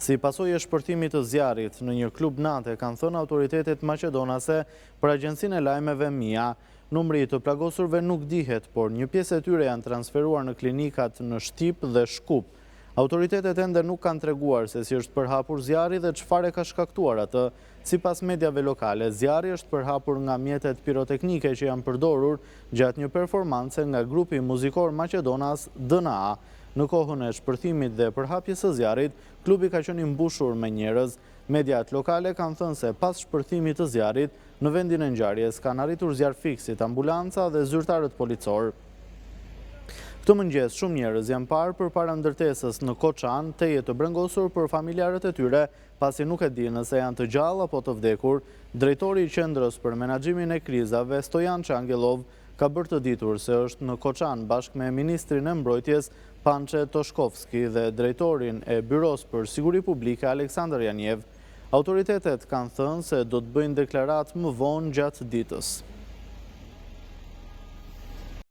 Si pasojë e shpërthimit të zjarrit në një klub nate, kanë thënë autoritetet maqedonase për agjencinë e lajmeve MIA. Numri të plagosurve nuk dihet, por një pjesë e tyre janë transferuar në klinikat në Shtip dhe Shkup. Autoritetet ende nuk kanë treguar se si është përhapur zjarri dhe çfarë ka shkaktuar atë. Sipas mediave lokale, zjarri është përhapur nga mjetet piroteknike që janë përdorur gjatë një performance nga grupi muzikor maqedonas DNA. Në kohën e shpërthimit dhe përhapjes së zjarrit, klubi ka qenë i mbushur me njerëz. Mediat lokale kanë thënë se pas shpërthimit të zjarrit, në vendin e ngjarjes kanë arritur zjarfiksit, ambulanca dhe zyrtarët policor. Këtë mëngjes shumë njerëz janë parë përpara ndërtesës në Koçan, teje të brengosur për familjarët e tyre, pasi nuk e dinë nëse janë të gjallë apo të vdekur. Drejtori i Qendrës për Menaxhimin e Krizave, Stojan Çangelov, ka bërë të ditur se është në Koçan bashkë me ministrin e mbrojtjes Pançe Toshkovski dhe drejtorin e Byros për Siguri Publike Aleksandar Janiev. Autoritetet kanë thënë se do të bëjnë deklaratë më vonë gjatë ditës.